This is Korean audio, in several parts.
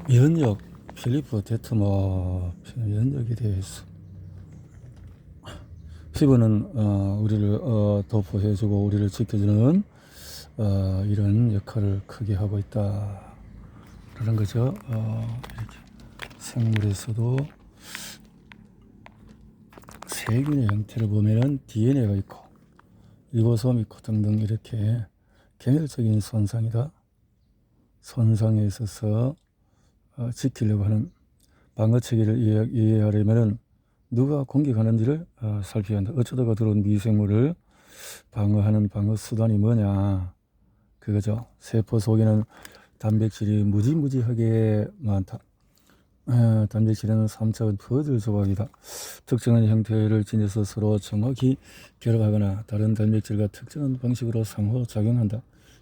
면역, 필리프 데트머 면역에 대해서 피부는 우리를 도포해주고 우리를 지켜주는 이런 역할을 크게 하고 있다 그런 거죠. 이렇게 생물에서도 세균의 형태를 보면은 DNA가 있고 리보솜 있고 등등 이렇게 계멸적인 손상이다. 손상에 있어서 지키려고 하는 방어 체계를 이해하려면은 누가 공격하는지를 살펴야 한다. 어쩌다가 들어온 미생물을 방어하는 방어 수단이 뭐냐 그거죠. 세포 속에는 단백질이 무지무지하게 많다. 단백질은 3차원 퍼즐 조각이다. 특정한 형태를 지녀서 서로 정확히 결합하거나 다른 단백질과 특정한 방식으로 상호작용한다.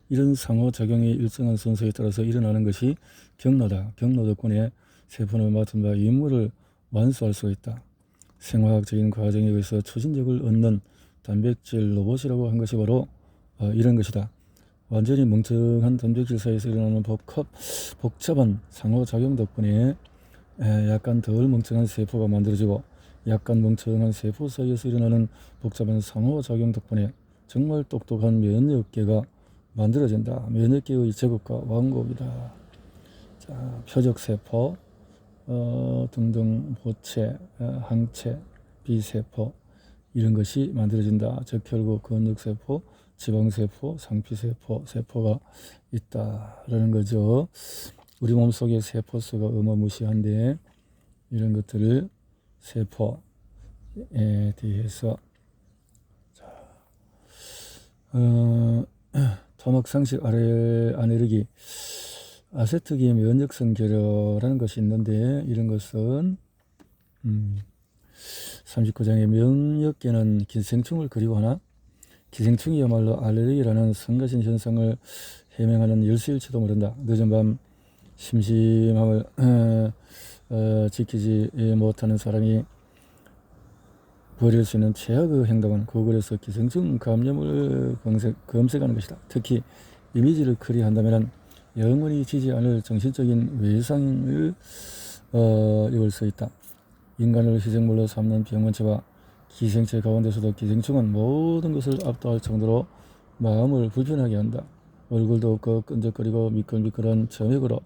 이런 상호작용이 일정한 순서에 따라서 일어나는 것이 경로다. 경로 덕분에 세포는 맡은 바 임무를 완수할 수가 있다. 생화학적인 과정에 의해서 추진력을 얻는 단백질 로봇이라고 한 것이 바로 이런 것이다. 완전히 멍청한 단백질 사이에서 일어나는 복잡한 상호작용 덕분에 약간 덜 멍청한 세포가 만들어지고 약간 멍청한 세포 사이에서 일어나는 복잡한 상호작용 덕분에 정말 똑똑한 면역계가 만들어진다. 면역계의 제국과 왕국이다. 자, 표적세포 등등 보체, 항체, 비세포 이런 것이 만들어진다. 적혈구, 근육세포, 지방세포, 상피세포, 세포가 있다라는 거죠. 우리 몸속의 세포수가 어마무시한데 이런 것들을 세포에 대해서 토막상식 아레르기 아세트기 면역성 결여라는 것이 있는데 이런 것은 39장의 면역계는 기생충을 그리워하나 기생충이야말로 알레르기라는 성가신 현상을 해명하는 열쇠일지도 모른다. 늦은 밤 심심함을 지키지 못하는 사람이 벌일 수 있는 최악의 행동은 구글에서 기생충 감염을 검색하는 것이다. 특히 이미지를 클릭한다면 영원히 지지 않을 정신적인 외상을 입을 수 있다. 인간을 희생물로 삼는 병원체와 기생체 가운데서도 기생충은 모든 것을 압도할 정도로 마음을 불편하게 한다. 얼굴도 없고 끈적거리고 미끌미끌한 점액으로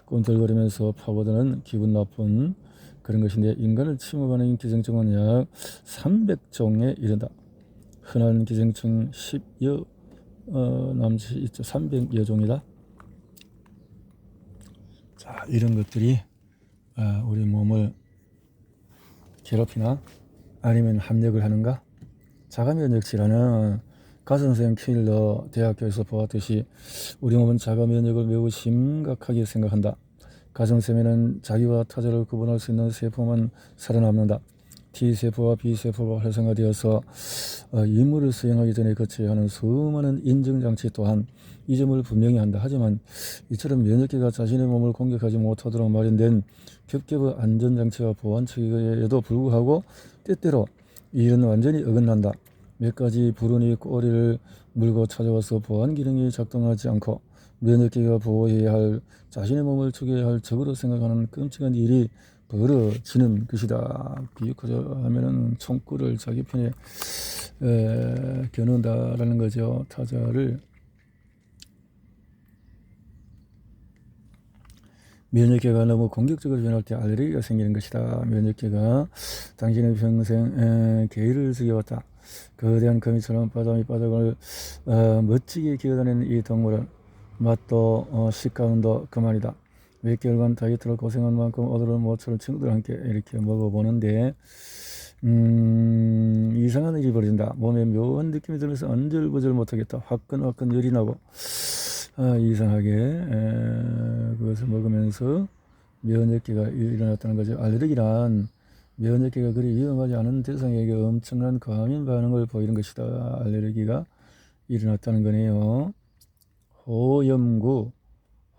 꿈틀거리면서 파고드는 기분 나쁜 그런 것인데 인간을 침범하는 기생충은 약 300종에 이른다. 흔한 기생충 10여 남짓 있죠. 300여 종이다. 자, 이런 것들이 우리 몸을 괴롭히나 아니면 합력을 하는가? 자가면역질환은 가선생 킬러 대학교에서 보았듯이 우리 몸은 자가면역을 매우 심각하게 생각한다. 가정세면은 자기와 타자를 구분할 수 있는 세포만 살아남는다. T세포와 B세포가 활성화되어서 임무를 수행하기 전에 거쳐야 하는 수많은 인증장치 또한 이 점을 분명히 한다. 하지만 이처럼 면역계가 자신의 몸을 공격하지 못하도록 마련된 겹겹의 안전장치와 보안체계에도 불구하고 때때로 이 일은 완전히 어긋난다. 몇 가지 불운이 꼬리를 물고 찾아와서 보안 기능이 작동하지 않고 면역계가 보호해야 할 자신의 몸을 죽여야 할 적으로 생각하는 끔찍한 일이 벌어지는 것이다. 비유하자 하면은 총구를 자기 편에 겨눈다라는 거죠. 타자를 면역계가 너무 공격적으로 변할 때 알레르기가 생기는 것이다. 면역계가 당신의 평생 개의를 지켜왔다. 거대한 거미처럼 바닥을 멋지게 기어다니는 이 동물은 맛도 식감도 그만이다. 몇 개월간 다이어트를 고생한 만큼 오늘은 모처럼 친구들과 함께 이렇게 먹어보는데 이상한 일이 벌어진다. 몸에 묘한 느낌이 들면서 안절부절 못하겠다. 화끈화끈 열이 나고 이상하게 그것을 먹으면서 면역계가 일어났다는 거죠. 알레르기란 면역계가 그리 위험하지 않은 대상에게 엄청난 과민 반응을 보이는 것이다. 알레르기가 일어났다는 거네요. 호염구,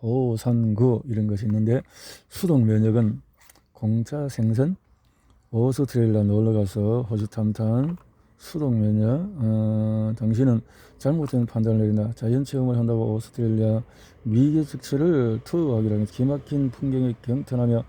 호산구 이런 것이 있는데 수동 면역은 공짜 생선 오스트레일리아 놀러가서 호주 탐탐 수동 면역. 당신은 잘못된 판단을 내린다. 자연체험을 한다고 오스트레일리아 미개척처를 투어하기라는 기막힌 풍경에 경탄하며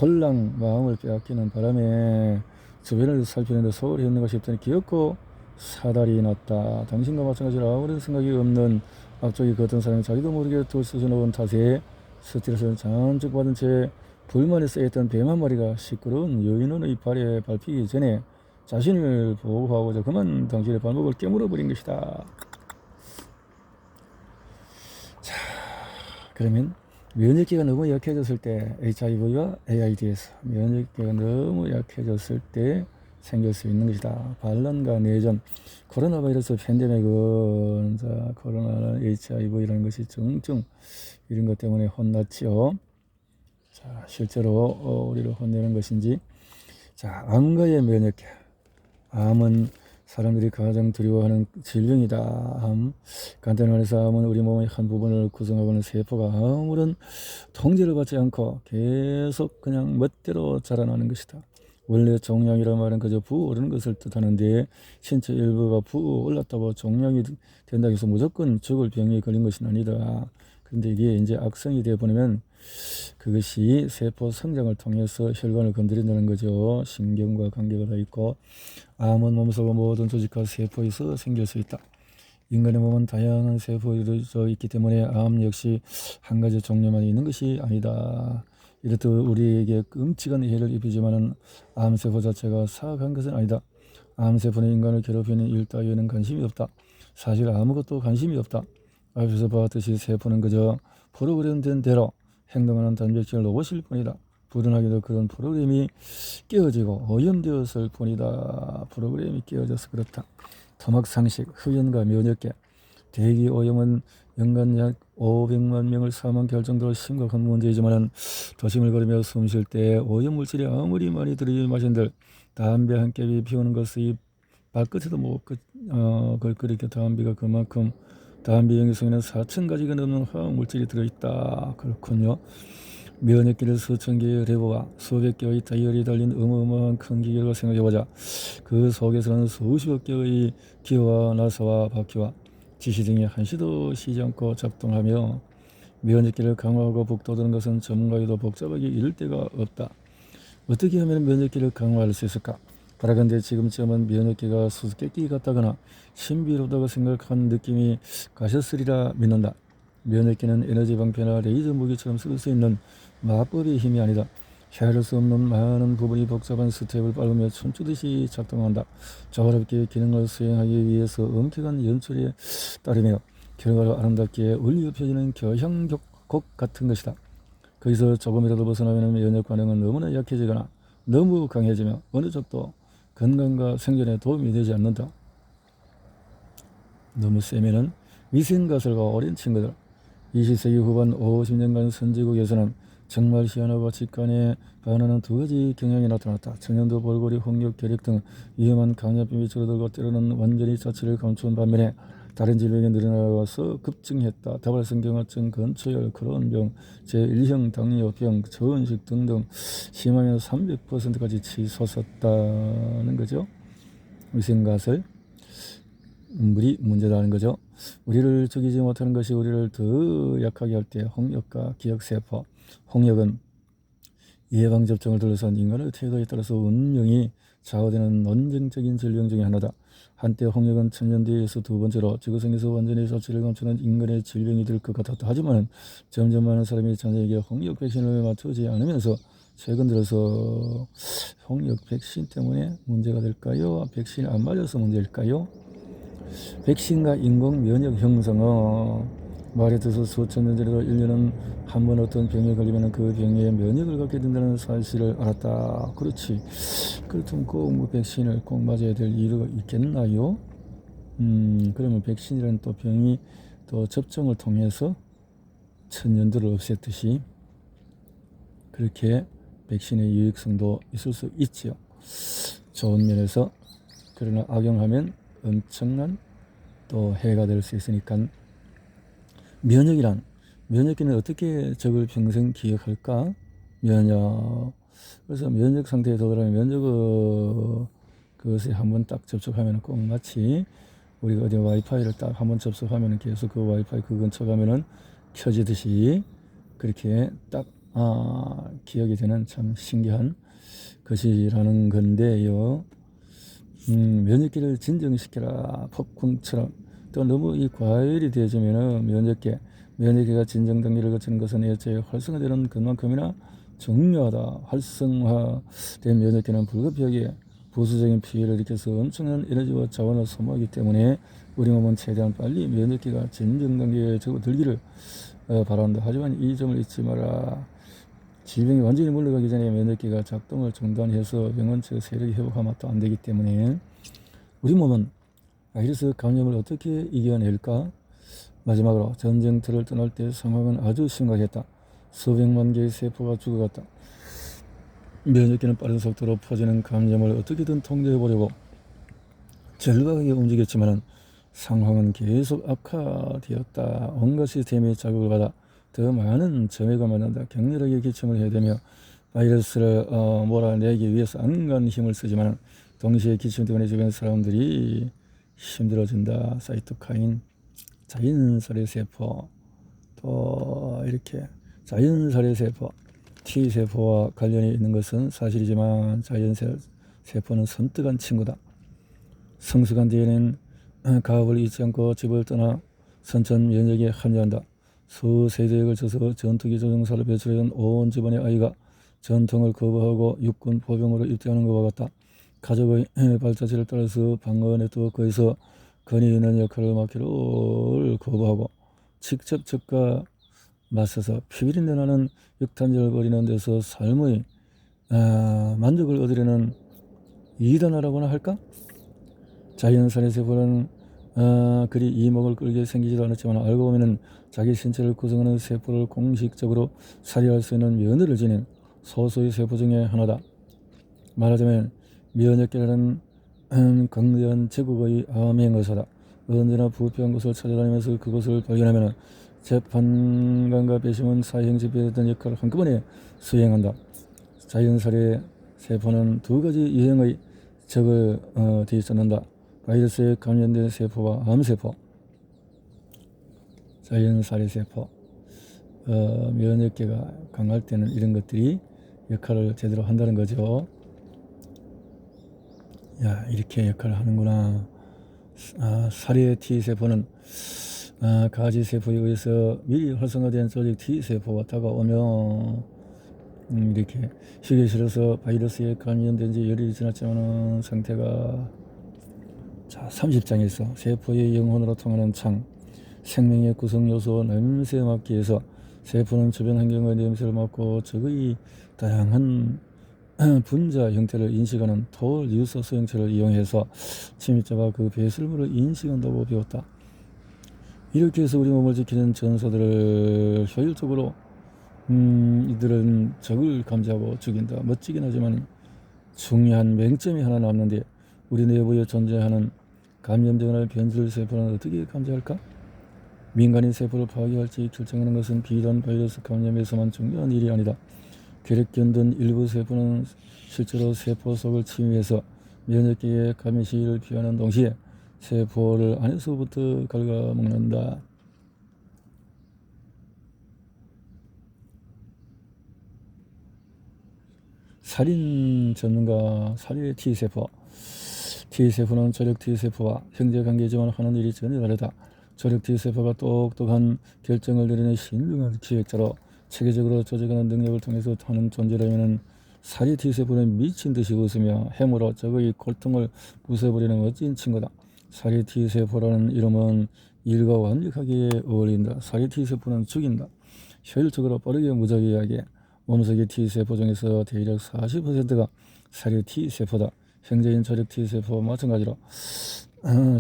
홀랑 마음을 빼앗기는 바람에 주변을 살피는데 소홀히 했는가 싶더니 기어코 사달이 났다. 당신과 마찬가지로 아무런 생각이 없는 앞쪽에 걷던 사람이 자기도 모르게 들쑤셔놓은 탓에 스트레스를 잔뜩 받은 채 불만이 쌓였던 뱀 한 마리가 시끄러운 여인원의 발에 밟히기 전에 자신을 보호하고자 그만 당신의 발목을 깨물어 버린 것이다. 자, 그러면 면역기가 너무 약해졌을 때 HIV와 AIDS, 면역기가 너무 약해졌을 때 생길 수 있는 것이다. 반란과 내전, 코로나 바이러스 팬데믹은 코로나 HIV라는 것이 정증 이런 것 때문에 혼났지요. 자, 실제로 우리를 혼내는 것인지. 자, 암과의 면역계. 암은 사람들이 가장 두려워하는 질병이다. 간단히 말해서 암은 우리 몸의 한 부분을 구성하고 있는 세포가 아무런 통제를 받지 않고 계속 그냥 멋대로 자라나는 것이다. 원래 종양이란 말은 그저 부어오르는 것을 뜻하는데 신체 일부가 부어올랐다고 종양이 된다고 해서 무조건 죽을 병에 걸린 것은 아니다. 그런데 이게 이제 악성이 되어 버리면 그것이 세포 성장을 통해서 혈관을 건드린다는 거죠. 신경과 관계가 다 있고 암은 몸속 모든 조직과 세포에서 생길 수 있다. 인간의 몸은 다양한 세포로 이루어져 있기 때문에 암 역시 한 가지 종류만 있는 것이 아니다. 이렇듯 우리에게 끔찍한 해를 입히지만 암세포 자체가 사악한 것은 아니다. 암세포는 인간을 괴롭히는 일 따위에는 관심이 없다. 사실 아무것도 관심이 없다. 앞에서 봤듯이 세포는 그저 프로그램된 대로 행동하는 단백질 로봇일 뿐이다. 불운하게도 그런 프로그램이 깨어지고 오염되었을 뿐이다. 프로그램이 깨어져서 그렇다. 토막상식, 흡연과 면역계, 대기 오염은 연간 약 500만 명을 사망케 할 정도로 심각한 문제이지만 도심을 걸으며 숨 쉴 때 오염물질이 아무리 많이 들이마신들 담배 한 캡이 피우는 것의 발끝에도 못 그렇게 담배가 그만큼 담배 용기성에는 4,000가지가 넘는 화학물질이 들어있다. 그렇군요. 면역기를 수천 개의 레버와 수백 개의 다이얼이 달린 어마어마한 큰 기계를 생각해보자. 그 속에서는 수십억 개의 기와 나사와 바퀴와 지시 등이 한시도 쉬지 않고 작동하며 면역기를 강화하고 북돋우는 것은 전문가에도 복잡하게 이를 데가 없다. 어떻게 하면 면역기를 강화할 수 있을까? 바라건대 지금쯤은 면역기가 수수께끼 같다거나 신비롭다고 생각한 느낌이 가셨으리라 믿는다. 면역기는 에너지 방패나 레이저 무기처럼 쓸 수 있는 마법의 힘이 아니다. 헤아릴 수 없는 많은 부분이 복잡한 스텝을 밟으며 춤추듯이 작동한다. 조화롭게 기능을 수행하기 위해서 엄격한 연출에 따르며 결과로 아름답게 울려 펴지는 교향곡 같은 것이다. 거기서 조금이라도 벗어나면 면역 반응은 너무나 약해지거나 너무 강해지며 어느 쪽도 건강과 생존에 도움이 되지 않는다. 너무 세면은 위생가설과 어린 친구들, 20세기 후반 50년간 선진국에서는 정말 희한하고 직관에 반하는 두 가지 경향이 나타났다. 청년도 볼고리, 홍역, 결핵 등 위험한 감염병이 줄어들고 때로는 완전히 자취를 감춘 반면에 다른 질병이 늘어나서 급증했다. 다발성 경화증, 건초열, 크론병, 제1형 당뇨병, 저온식 등등 심하면 300%까지 치솟았다는 거죠. 위생가설 물이 문제라는 거죠. 우리를 죽이지 못하는 것이 우리를 더 약하게 할 때 홍역과 기억세포. 홍역은 예방접종을 둘러싼 인간의 태도에 따라서 운명이 좌우되는 논쟁적인 질병 중에 하나다. 한때 홍역은 천년뒤에서 두 번째로 지구상에서 완전히 자취를 감추는 인간의 질병이 될 것 같았다. 하지만 점점 많은 사람이 자녀에게 홍역 백신을 맞추지 않으면서 최근 들어서 홍역 백신 때문에 문제가 될까요? 백신 안 맞아서 문제일까요? 백신과 인공 면역 형성은 말에 들어서 수천 년 전에도 인류는 한 번 어떤 병에 걸리면 그 병에 면역을 갖게 된다는 사실을 알았다. 그렇지. 그렇다면 꼭 백신을 꼭 맞아야 될 이유가 있겠나요? 그러면 백신이라는 또 병이 또 접종을 통해서 천년들을 없앴듯이 그렇게 백신의 유익성도 있을 수 있지요. 좋은 면에서. 그러나 악용하면 엄청난 또 해가 될 수 있으니까. 면역기는 어떻게 적을 평생 기억할까? 면역. 그래서 면역 상태에 도달하면 면역의 그것에 한번 딱 접촉하면 꼭 마치 우리가 어디 와이파이를 딱 한번 접속하면 계속 그 와이파이 그 근처 가면은 켜지듯이 그렇게 딱 기억이 되는 참 신기한 것이라는 건데요. 면역기를 진정시켜라 폭풍처럼 또 너무 이 과열이 되어지면은 면역기가 진정 단계를 거치는 것은 애초에 활성화되는 것만큼이나 중요하다. 활성화된 면역기는 불가피하게 부수적인 피해를 일으켜서 엄청난 에너지와 자원을 소모하기 때문에 우리 몸은 최대한 빨리 면역기가 진정 단계에 접어들기를 바란다. 하지만 이 점을 잊지 마라. 질병이 완전히 물러가기 전에 면역기가 작동을 중단해서 병원체 세력이 회복하면 또 안 되기 때문에 우리 몸은 바이러스 감염을 어떻게 이겨낼까? 마지막으로 전쟁터를 떠날 때 상황은 아주 심각했다. 수백만 개의 세포가 죽어갔다. 면역기는 빠른 속도로 퍼지는 감염을 어떻게든 통제해보려고 절박하게 움직였지만 상황은 계속 악화되었다. 온갖 시스템이 자극을 받아 더 많은 점액을 만든다. 격렬하게 기침을 해야 되며 바이러스를 몰아내기 위해서 안간 힘을 쓰지만 동시에 기침 때문에 주변 사람들이 힘들어진다. 사이토카인, 자연살의 세포, 또 이렇게 자연살의 세포, T세포와 관련이 있는 것은 사실이지만 자연세포는 섬뜩한 친구다. 성숙한 뒤에는 가업을 잊지 않고 집을 떠나 선천 면역에 합류한다. 수세대에 걸쳐서 전투기 조종사를 배출해온 온 집안의 아이가 전통을 거부하고 육군 포병으로 입대하는 것과 같다. 가족의 발자취를 따라서 방어 네트워크에서 권위 있는 역할을 맡기를 거부하고 직접 적과 맞서서 피비린내 나는 역탄전을 벌이는 데서 삶의 만족을 얻으려는 이단하라고나 할까? 자연산의 세포는 그리 이목을 끌게 생기지도 않았지만 알고 보면 자기 신체를 구성하는 세포를 공식적으로 살해할 수 있는 면허를 지닌 소수의 세포 중에 하나다. 말하자면 면역계라는 강대한 제국의 암행의사다. 언제나 부패한 곳을 찾아다니면서 그곳을 발견하면 재판관과 배심원 사형 집행했던 역할을 한꺼번에 수행한다. 자연살해 세포는 두 가지 유형의 적을 뒤쫓는다. 바이러스에 감염된 세포와 암세포. 자연살해 세포. 면역계가 강할 때는 이런 것들이 역할을 제대로 한다는 거죠. 야, 이렇게 역할을 하는구나. 살해 T세포는 가지세포에 의해서 미리 활성화된 조직 T세포가 다가오며 이렇게 휴게실에서 바이러스에 감염된 지 열흘이 지났지만 상태가 30장에서 세포의 영혼으로 통하는 창, 생명의 구성요소 냄새 맡기에서 세포는 주변 환경의 냄새를 맡고 적의 다양한 분자 형태를 인식하는 토 유서 소형체를 이용해서 침입자가 그 배설물을 인식한다고 배웠다. 이렇게 해서 우리 몸을 지키는 전사들을 효율적으로 이들은 적을 감지하고 죽인다. 멋지긴 하지만 중요한 맹점이 하나 남는데 우리 내부에 존재하는 감염되거나 변질 세포는 어떻게 감지할까? 민간인 세포를 파괴할지 결정하는 것은 비단 바이러스 감염에서만 중요한 일이 아니다. 궤력견든 일부 세포는 실제로 세포 속을 침입해서 면역계의 감염 시위를 피하는 동시에 세포를 안에서부터 갉아먹는다. 살인 전문가 살해 T세포. T세포는 조력 T세포와 형제관계지만 하는 일이 전혀 다르다. 조력 T세포가 똑똑한 결정을 내리는 신중한 기획자로 체계적으로 조직하는 능력을 통해서 하는 존재라면 살해 T세포는 미친 듯이 웃으며 해무로 적의 고통을 부숴버리는 멋진 친구다. 살해 T세포라는 이름은 일과 완벽하게 어울린다. 살해 T세포는 죽인다. 효율적으로 빠르게 무작위하게. 몸속의 T세포 중에서 대략 40%가 살해 T세포다. 형제인 조력 T세포와 마찬가지로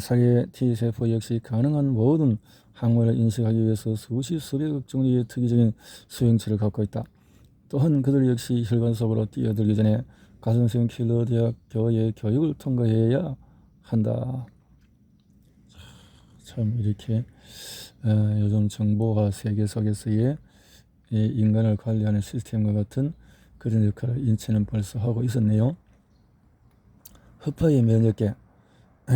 살해 T세포 역시 가능한 모든 항원을 인식하기 위해서 수백억 종류의 특이적인 수용체를 갖고 있다. 또한 그들 역시 혈관 속으로 뛰어들기 전에 가슴수용 킬러 대학교의 교육을 통과해야 한다. 참 이렇게 요즘 정보화 세계 속에서의 인간을 관리하는 시스템과 같은 그런 역할을 인체는 벌써 하고 있었네요. 허파의 면역계.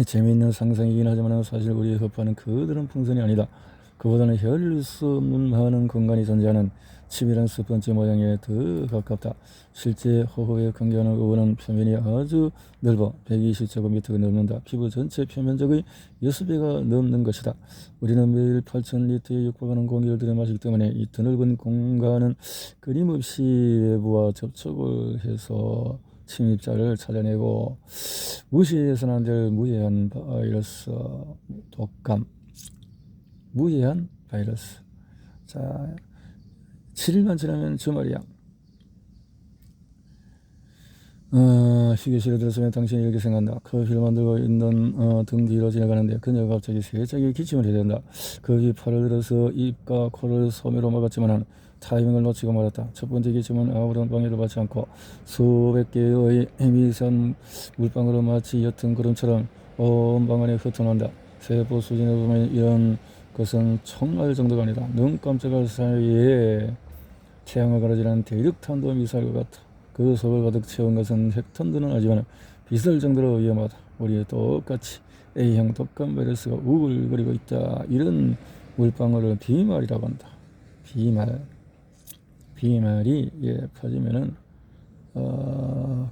재미있는 상상이긴 하지만 사실 우리의 허파는 그들은 풍선이 아니다. 그보다는 헤아릴 수 없는 많은 공간이 존재하는 치밀한 스펀지 모양에 더 가깝다. 실제 허허의 경계하는 의원은 표면이 아주 넓어 120제곱미터가 넘는다. 피부 전체 표면적의 6배가 넘는 것이다. 우리는 매일 8,000리터에 육박하는 공기를 들여마시기 때문에 이 드넓은 공간은 끊임없이 외부와 접촉을 해서 침입자를 찾아내고 무시해서는 안 될 무해한 바이러스, 독감, 무해한 바이러스. 자, 7일만 지나면 주말이야. 휴게실에 들어서면 당신이 이렇게 생각한다. 커피를 만들고 있는 등 뒤로 지나가는데 그녀가 갑자기 세차게 기침을 해야 된다. 거기 팔을 들어서 입과 코를 소매로 막았지만 타이밍을 놓치고 말았다. 첫 번째 기침은 아무런 방해를 받지 않고 수백 개의 미세한 물방울로 마치 옅은 구름처럼 온 방 안에 흩어난다. 세포 수준으로 보면 이런 것은 총알 정도가 아니다. 눈 깜짝할 사이에 태양을 가로지르는 대륙탄도 미사일 같아. 그 속을 가득 채운 것은 핵탄두는 아니지만 비설 정도로 위험하다. 우리의 똑같이 A형 독감 바이러스가 우글거리고 있다. 이런 물방울을 비말이라고 한다. 비말이 퍼지면은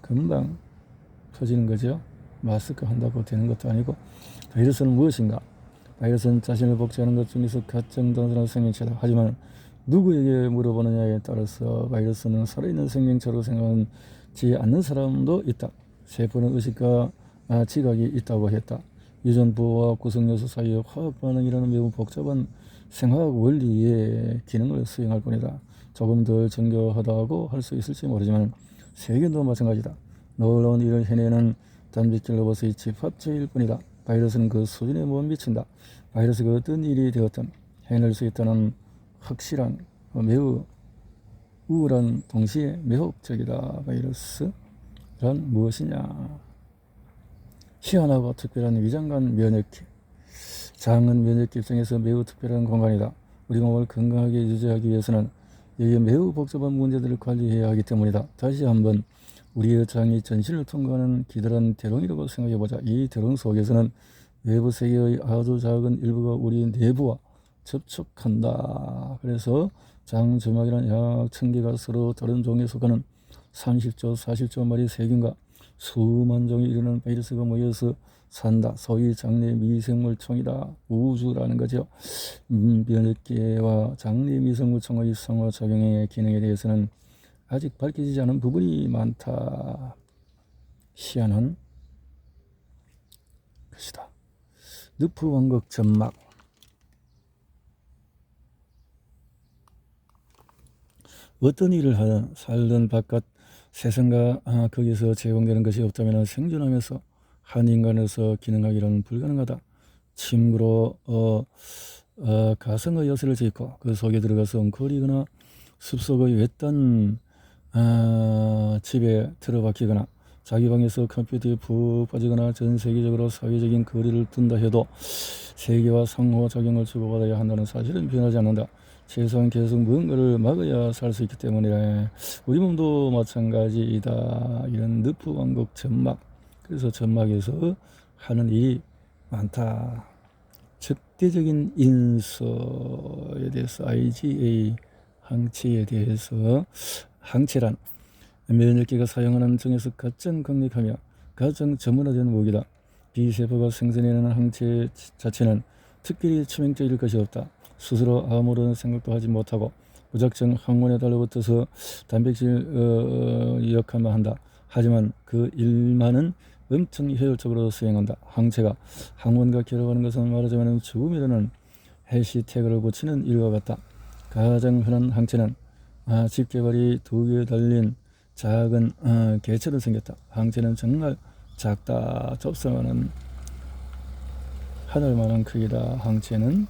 금방 퍼지는 거죠. 마스크 한다고 되는 것도 아니고. 바이러스는 무엇인가? 바이러스는 자신을 복제하는 것 중에서 가장 단순한 생명체다. 하지만 누구에게 물어보느냐에 따라서 바이러스는 살아있는 생명체로 생각하지 않는 사람도 있다. 세포는 의식과 지각이 있다고 했다. 유전부와 구성요소 사이의 화학 반응이라는 매우 복잡한 생화학 원리의 기능을 수행할 뿐이다. 조금 더 정교하다고 할 수 있을지 모르지만 세균도 마찬가지다. 놀라운 일을 해내는 단백질 로봇의 집합체일 뿐이다. 바이러스는 그 수준에 못 미친다. 바이러스가 어떤 일이 되었든 해낼 수 있다는 확실한 매우 우울한 동시에 매혹적이다. 바이러스란 무엇이냐? 희한하고 특별한 위장관 면역계. 장은 면역계 입장에서 매우 특별한 공간이다. 우리 몸을 건강하게 유지하기 위해서는 여기에 매우 복잡한 문제들을 관리해야 하기 때문이다. 다시 한번 우리의 장이 전신을 통과하는 기다란 대롱이라고 생각해보자. 이 대롱 속에서는 외부 세계의 아주 작은 일부가 우리 내부와 접촉한다. 그래서 장 점막이란 약 1000개가 서로 다른 종에 속하는 30조, 40조 마리 세균과 수만 종이 이르는 바이러스가 모여서 산다. 소위 장내 미생물총이다. 우주라는 거죠. 면역계와 장내 미생물총의 상호작용의 기능에 대해서는 아직 밝혀지지 않은 부분이 많다. 희한한 것이다. 늪프 왕국 점막. 어떤 일을 하든 살든 바깥 세상과 거기서 제공되는 것이 없다면 생존하면서 한 인간에서 기능하기는 불가능하다. 침구로 가성의 여슬을 짓고 그 속에 들어가서 엉클이거나 숲속의 외딴 집에 들어박히거나 자기 방에서 컴퓨터에 푹 빠지거나 전 세계적으로 사회적인 거리를 둔다 해도 세계와 상호작용을 주고받아야 한다는 사실은 변하지 않는다. 최소한 계속 무언가를 막아야 살 수 있기 때문에 우리 몸도 마찬가지이다. 이런 늪프 왕국 점막. 그래서 점막에서 하는 일이 많다. 적대적인 인수에 대해서 IgA 항체에 대해서 항체란 면역계가 사용하는 중에서 가장 강력하며 가장 전문화된 무기다. B세포가 생산해내는 항체 자체는 특별히 치명적일 것이 없다. 스스로 아무런 생각도 하지 못하고 무작정 항원에 달라붙어서 단백질 역할만 한다. 하지만 그 일만은 엄청 효율적으로 수행한다. 항체가 항원과 결합하는 것은 말하자면 죽음이라는 해시태그를 고치는 일과 같다. 가장 흔한 항체는 집게발이 2개 달린 작은 개체로 생겼다. 항체는 정말 작다. 접수하는 하늘만한 크기다. 항체는.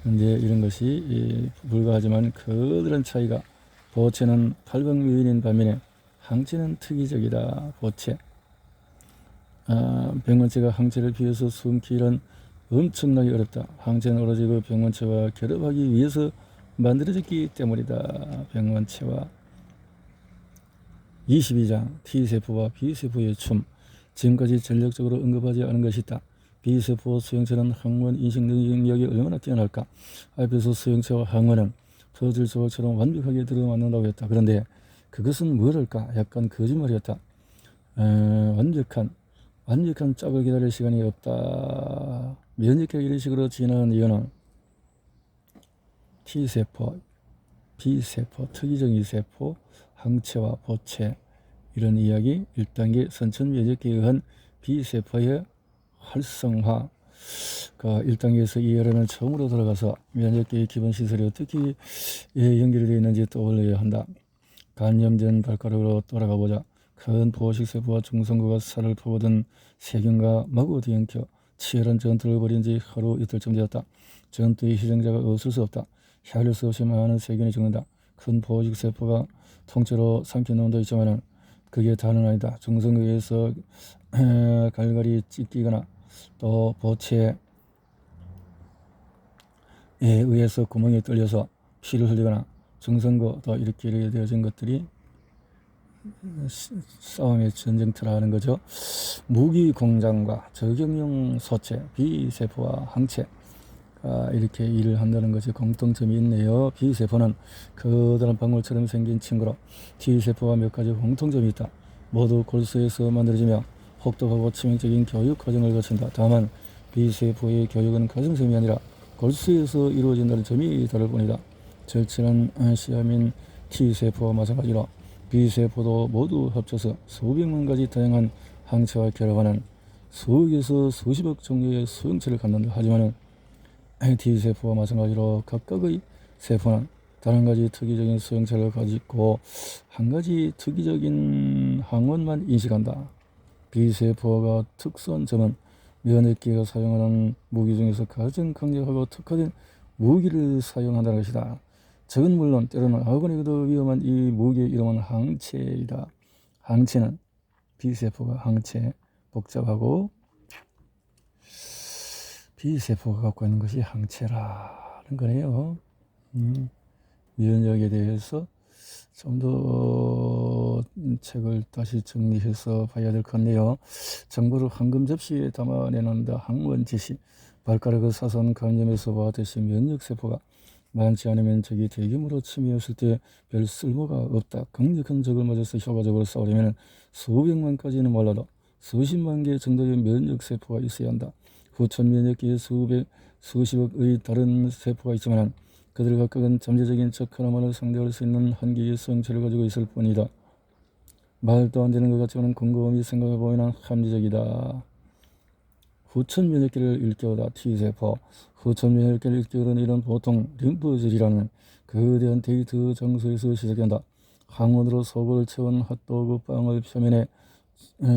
그런데 이런 것이 불가하지만 커다란 차이가. 보체는 팔방미인인 반면에 항체는 특이적이다. 보체. 병원체가 항체를 비워서 숨기란 엄청나게 어렵다. 항체는 오로지 그 병원체와 결합하기 위해서 만들어졌기 때문이다. 병원체와 22장 T세포와 B세포의 춤. 지금까지 전력적으로 언급하지 않은 것이 있다. B세포 수용체는 항원 인식 능력이 얼마나 뛰어날까. 앞에서 수용체와 항원은 퍼즐 조각처럼 완벽하게 들어맞는다고 했다. 그런데 그것은 뭐랄까 약간 거짓말이었다. 완벽한 짝을 기다릴 시간이 없다. 면역계가 이런 식으로 진화한 이유는 T세포, B세포, 특이적인 세포, 항체와 보체 이런 이야기 1단계 선천 면역계에 의한 B세포의 활성화. 1단계에서 이 예로는 처음으로 들어가서 면역계의 기본 시설이 어떻게 연결되어 있는지 떠올려야 한다. 간염된 발가락으로 돌아가 보자. 큰 포식세포와 중성구가 살을 퍼거든 세균과 마구 뒤엉켜 치열한 전투를 벌인 지 하루 이틀쯤 되었다. 전투의 희생자가 없을 수 없다. 헤아릴 수 없이 많은 세균이 죽는다. 큰 포식세포가 통째로 삼킨 놈도 있지만 그게 다는 아니다. 중성구에서 갈갈이 찢기거나 또 보체에 의해서 구멍이 뚫려서 피를 흘리거나 중성구 또 이렇게 되어진 것들이 싸움의 전쟁터라는 거죠. 무기 공장과 저격용 소체, B세포와 항체가 이렇게 일을 한다는 것이 공통점이 있네요. B세포는 커다란 방울처럼 생긴 친구로 T세포와 몇 가지 공통점이 있다. 모두 골수에서 만들어지며 혹독하고 치명적인 교육 과정을 거친다. 다만 B세포의 교육은 가슴샘이 아니라 골수에서 이루어진다는 점이 다를 뿐이다. 절친한 시아민 T세포와 마찬가지로 B세포도 모두 합쳐서 수백만 가지 다양한 항체와 결합하는 수억에서 수십억 종류의 수용체를 갖는다. 하지만 T세포와 마찬가지로 각각의 세포는 다른 가지 특이적인 수용체를 가지고 한 가지 특이적인 항원만 인식한다. B세포가 특수한 점은 면역계가 사용하는 무기 중에서 가장 강력하고 특화된 무기를 사용한다는 것이다. 적은 물론 때로는 아군에게도 위험한 이 무기의 이름은 항체이다. 항체는 B세포가 항체, 복잡하고 B세포가 갖고 있는 것이 항체라는 거네요. 면역에 대해서 좀 더 책을 다시 정리해서 봐야 될 것 같네요. 정보를 황금 접시에 담아내는다. 항원 지시. 발가락을 사선 감염에서 보았듯이 면역세포가 많지 않으면 적이 대규모로 침입했을 때 별 쓸모가 없다. 강력한 적을 맞아서 효과적으로 싸우려면 수백만까지는 몰라도 수십만 개 정도의 면역세포가 있어야 한다. 후천 면역계에 수십억의 다른 세포가 있지만 그들 각각은 잠재적인 적 하나만을 상대할 수 있는 한계의 성체를 가지고 있을 뿐이다. 말도 안 되는 것 같지만 곰곰이 생각해보면 합리적이다. 후천 면역계를 일깨우다. T세포. 후천 면역계를 일깨우는 일은 보통 림프질이라는 거대한 데이트 장소에서 시작된다. 항원으로 속을 채운 핫도그 빵을 표면에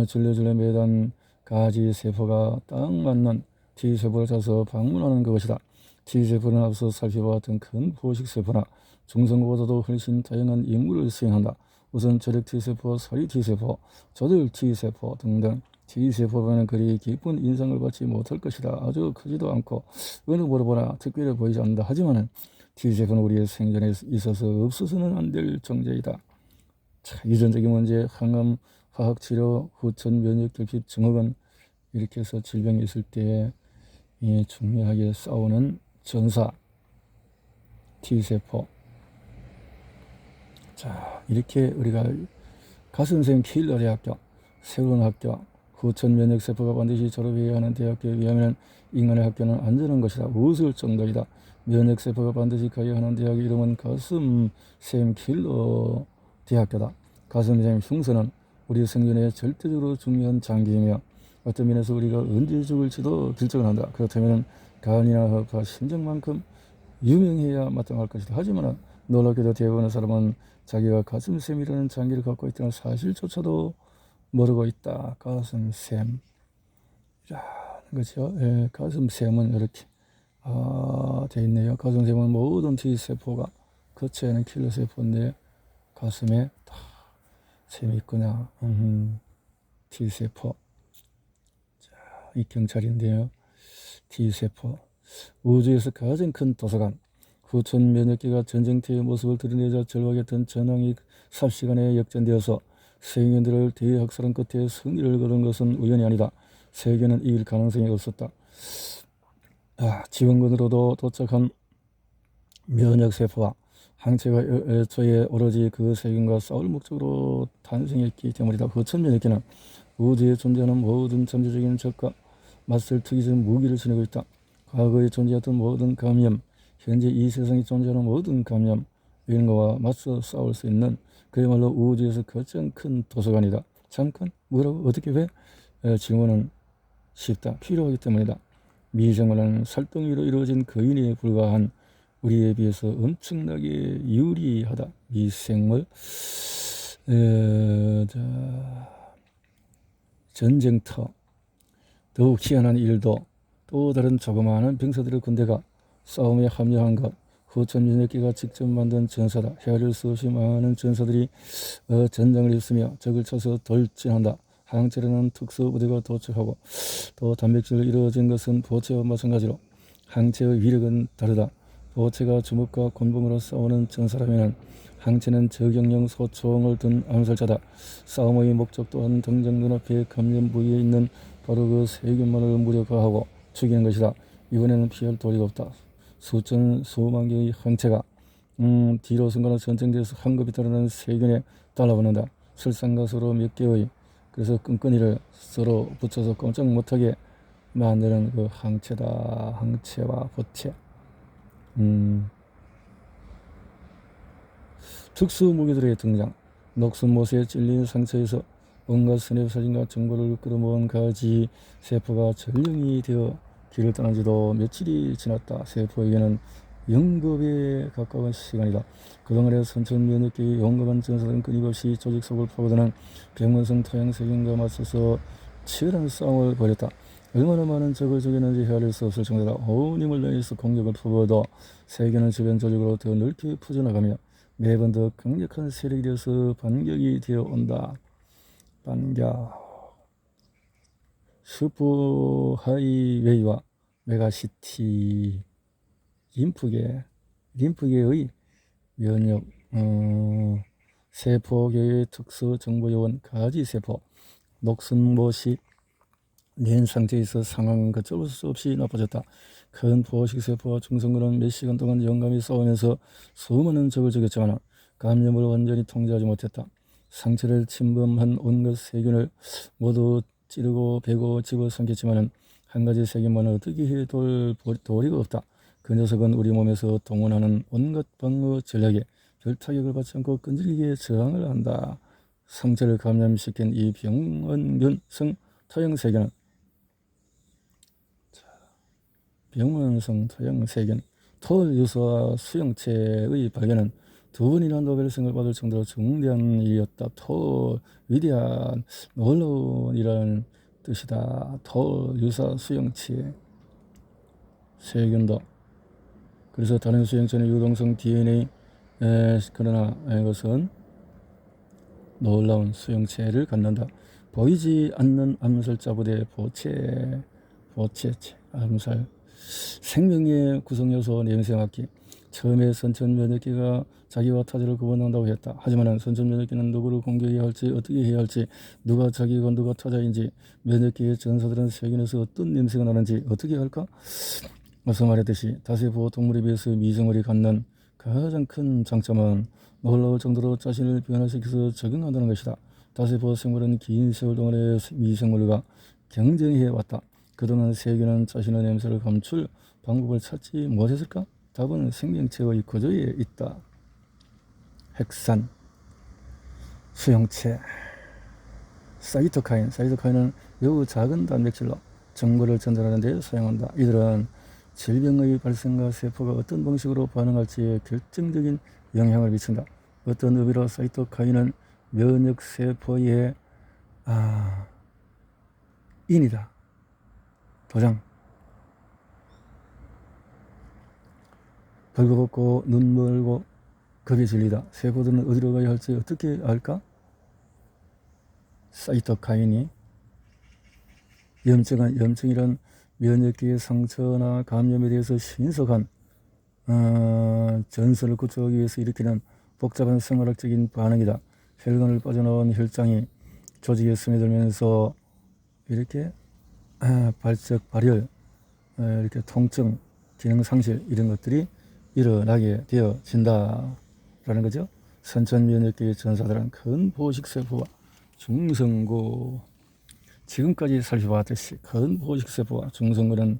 줄레줄레 매단 가지 세포가 딱 맞는 T세포를 찾아서 방문하는 것이다. T세포는 앞서 살펴보았던 큰 포식세포나 중성보다도 훨씬 다양한 임무를 수행한다. 우선 저력 T세포, 사리 T세포, 저들 T세포 등등 T세포는 그리 깊은 인상을 받지 못할 것이다. 아주 크지도 않고 어느 뭐보나 특별해 보이지 않는다. 하지만 T세포는 우리의 생존에 있어서 없어서는 안 될 존재이다. 유전적인 문제, 항암, 화학치료, 후천 면역결핍 증후군 이렇게 해서 질병이 있을 때 중요하게 싸우는 전사 T세포. 자, 이렇게 우리가 가선생 킬러 대학교, 새로운 학교, 후천 면역세포가 반드시 졸업해야 하는 대학교에 비하면 인간의 학교는 안전한 것이다. 웃을 정도이다. 면역세포가 반드시 가야 하는 대학의 이름은 가슴샘 킬러 대학교다. 가슴샘 흉터는 우리 생존에 절대적으로 중요한 장기이며 어떤 면에서 우리가 언제 죽을지도 결정을 한다. 그렇다면 간이나 허파, 심장만큼 유명해야 마땅할 것이다. 하지만 놀랍게도 대부분의 사람은 자기가 가슴샘이라는 장기를 갖고 있다는 사실조차도 모르고 있다. 가슴샘이라는 거죠. 가슴샘은 이렇게 되어 있네요. 가슴샘은 모든 T세포가 거쳐야 하는 킬러세포인데 가슴에 다 샘이 있구나. T세포. 자, 이 경찰인데요. T세포. 우주에서 가장 큰 도서관. 후천 면역계가 전쟁터의 모습을 드러내자 절박했던 전황이 삽시간에 역전되어서 세균들을 대학살한 끝에 승리를 거둔 것은 우연이 아니다. 세균은 이길 가능성이 없었다. 지원군으로도 도착한 면역세포와 항체가 애초에 오로지 그 세균과 싸울 목적으로 탄생했기 때문이다. 거천 면역기는 우주에 존재하는 모든 잠재적인 적과 맞설 특이적 무기를 지니고 있다. 과거에 존재했던 모든 감염, 현재 이 세상에 존재하는 모든 감염, 이런 거와 맞서 싸울 수 있는 그야말로 우주에서 가장 큰 도서관이다. 잠깐? 뭐라고? 어떻게 왜? 질문은 쉽다. 필요하기 때문이다. 미생물은 살덩이로 이루어진 거인에 불과한 우리에 비해서 엄청나게 유리하다. 미생물. 전쟁터. 더욱 희한한 일도 또 다른 조그마한 병사들의 군대가 싸움에 합류한 것. 후천 면역기가 직접 만든 전사다. 헤아릴 수 없이 많은 전사들이 전장을 입으며 적을 쳐서 돌진한다. 항체라는 특수부대가 도착하고 또 단백질로 이루어진 것은 보체와 마찬가지로 항체의 위력은 다르다. 보체가 주먹과 곤봉으로 싸우는 전사라면 항체는 저격용 소총을 든 암살자다. 싸움의 목적 또한 당장 눈앞에 감염 부위에 있는 바로 그 세균만을 무력화하고 죽이는 것이다. 이번에는 피할 도리가 없다. 수천 수만 개의 항체가 뒤로 순간에 전쟁돼서 황급히 따르는 세균에 달라붙는다. 설상가수로 몇 개의 그래서 끈끈이를 서로 붙여서 꼼짝 못하게 만드는 그 항체다. 항체와 보체. 특수 무기들의 등장. 녹슨못에 찔린 상처에서 온갖 스냅 사진과 정보를 끌어모은 가지 세포가 전령이 되어 길을 떠난 지도 며칠이 지났다. 세포에게는 영겁에 가까운 시간이다. 그동안의 선천 면역기의 용감한 전사들은 끊임없이 조직 속을 파고드는 병원성 토양세균과 맞서서 치열한 싸움을 벌였다. 얼마나 많은 적을 죽였는지 헤아릴 수 없을 정도다. 온 힘을 다해서 공격을 퍼부어도 세균은 주변 조직으로 더 넓게 퍼져나가며 매번 더 강력한 세력이 되어서 반격이 되어 온다. 반격. 슈퍼하이웨이와 메가시티. 림프계의 면역 세포계의 특수 정보요원 가지세포. 녹슨못이 낸 상태에서 상황은 어쩔 수 없이 나빠졌다. 큰 포식세포와 중성근은 몇 시간 동안 영감히 싸우면서 수많은 적을 죽였지만 감염을 완전히 통제하지 못했다. 상처를 침범한 온갖 세균을 모두 찌르고 베고 집어삼켰지만 한 가지 세균만은 어떻게 해도 도리가 없다. 그 녀석은 우리 몸에서 동원하는 온갖 방어 전략에 별 타격을 받지 않고 끈질기게 저항을 한다. 상처를 감염시킨 이 병원균성 토양세균은 병원성 토양세균 토 유사 수용체의 발견은 두 번이나 노벨상을 받을 정도로 중대한 일이었다. 토 위대한 놀라운이라는 뜻이다. 토 유사 수용체 세균도 그래서 다른 수용체는 유동성 DNA 그러나 이것은 놀라운 수용체를 갖는다. 보이지 않는 암살자 부대 보체체 암살 생명의 구성요소 냄새맡기. 처음에 선천 면역기가 자기와 타자를 구분한다고 했다. 하지만 선천 면역기는 누구를 공격해야 할지 어떻게 해야 할지 누가 자기고 누가 타자인지 면역기의 전사들은 세균에서 어떤 냄새가 나는지 어떻게 할까? 앞서 말했듯이 다세포 동물에 비해서 미생물이 갖는 가장 큰 장점은 놀라울 정도로 자신을 변화시켜서 적응한다는 것이다. 다세포 생물은 긴 세월 동안의 미생물과 경쟁해 왔다. 그동안 세균은 자신의 냄새를 감출 방법을 찾지 못했을까? 답은 생명체의 구조에 있다. 핵산, 수용체, 사이토카인은 매우 작은 단백질로 정보를 전달하는 데 사용한다. 이들은 질병의 발생과 세포가 어떤 방식으로 반응할지에 결정적인 영향을 미친다. 어떤 의미로 사이토카인은 면역세포의 인이다. 도장. 벌거벗고 눈 멀고 겁에 질리다. 세포들은 어디로 가야 할지 어떻게 알까? 사이토카인이 염증이란 면역기의 상처나 감염에 대해서 신속한 전선을 구축하기 위해서 일으키는 복잡한 생물학적인 반응이다. 혈관을 빠져나온 혈장이 조직에 스며들면서 이렇게 발적, 발열, 이렇게 통증, 기능 상실 이런 것들이 일어나게 되어진다라는 거죠. 선천면역계의 전사들은 큰 포식세포와 중성고, 지금까지 살펴봤듯이 큰 포식세포와 중성고는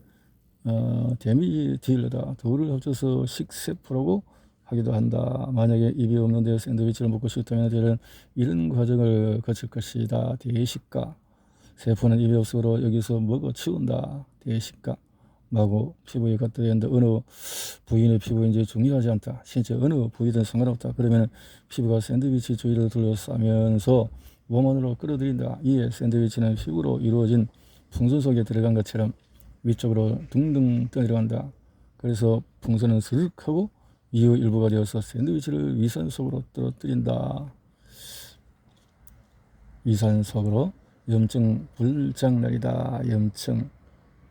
데미지 딜러다. 둘을 합쳐서 식세포라고 하기도 한다. 만약에 입이 없는데 샌드위치를 먹고 싶다면 되는 이런 과정을 거칠 것이다. 대식가. 세포는 입이 없으므로 여기서 먹어 치운다. 대식가. 마고 피부에 갖다 대는데 어느 부위의 피부인지 중요하지 않다. 신체 어느 부위든 상관없다. 그러면 피부가 샌드위치 주위를 둘러싸면서 몸 안으로 끌어들인다. 이에 샌드위치는 피부로 이루어진 풍선 속에 들어간 것처럼 위쪽으로 둥둥 떠내려간다. 그래서 풍선은 스르륵 하고 이후 일부가 되어서 샌드위치를 위산 속으로 떨어뜨린다. 위산 속으로 염증 불장날이다. 염증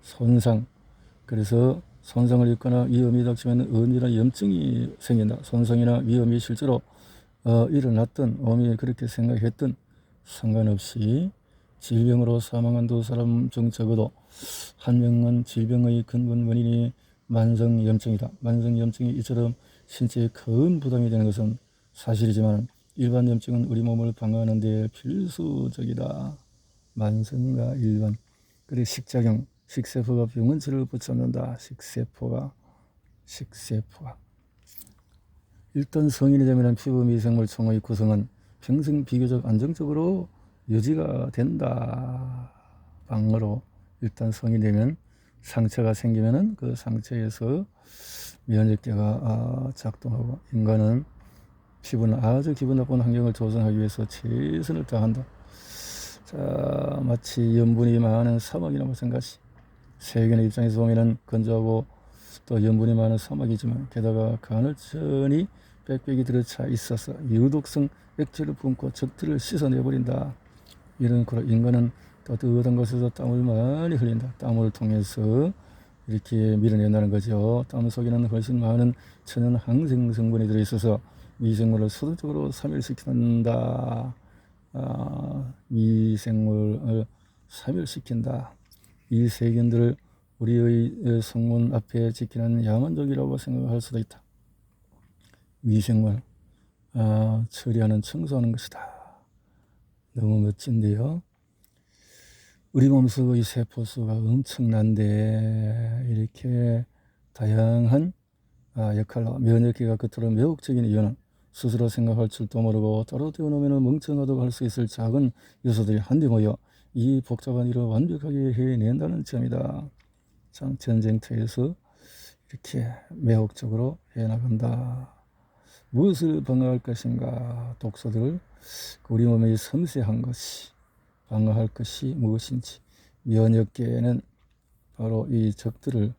손상. 그래서 손상을 입거나 위험이 닥치면 은이나 염증이 생긴다. 손상이나 위험이 실제로 일어났든 몸이 그렇게 생각했든 상관없이 질병으로 사망한 두 사람 중 적어도 한 명은 질병의 근본 원인이 만성염증이다. 만성염증이 이처럼 신체에 큰 부담이 되는 것은 사실이지만 일반 염증은 우리 몸을 방어하는 데 필수적이다. 만성과 일반. 그리고 식작용, 식세포가 병원체를 붙잡는다. 식세포가. 일단 성인이 되면 피부 미생물 총의 구성은 평생 비교적 안정적으로 유지가 된다. 방어로 일단 성인이 되면 상처가 생기면은 그 상처에서 면역계가 작동하고 인간은 피부는 아주 기분 나쁜 환경을 조성하기 위해서 최선을 다한다. 자, 마치 염분이 많은 사막이나 마찬가지. 세균의 입장에서 보면은 건조하고 또 염분이 많은 사막이지만 게다가 간헐천이 빽빽이 들어차 있어서 유독성 액체를 뿜고 적들을 씻어내버린다. 이런 거로 인간은 따뜻한 곳에서 땀을 많이 흘린다. 땀을 통해서 이렇게 밀어낸다는 거죠. 땀 속에는 훨씬 많은 천연 항생 성분이 들어있어서 미생물을 수동적으로 사멸시킨다. 미생물을 사멸시킨다. 이 세균들을 우리의 성문 앞에 지키는 야만족이라고 생각할 수도 있다. 미생물 처리하는, 청소하는 것이다. 너무 멋진데요. 우리 몸속의 세포수가 엄청난데 이렇게 다양한 역할로 면역계가 그토록 매혹적인 이유는 스스로 생각할 줄도 모르고 따로 떼어놓으면 멍청하다고 할 수 있을 작은 요소들이 한데 모여 이 복잡한 일을 완벽하게 해낸다는 점이다. 참 전쟁터에서 이렇게 매혹적으로 해나간다. 무엇을 방어할 것인가? 독소들을 우리 몸의 섬세한 것이 방어할 것이 무엇인지. 면역계는 바로 이 적들을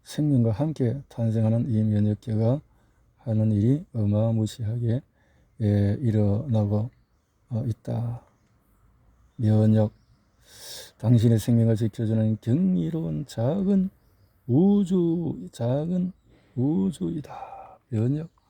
생명과 함께 탄생하는 이 면역계가 하는 일이 어마무시하게 일어나고 있다. 면역, 당신의 생명을 지켜주는 경이로운 작은 우주이다. 면역.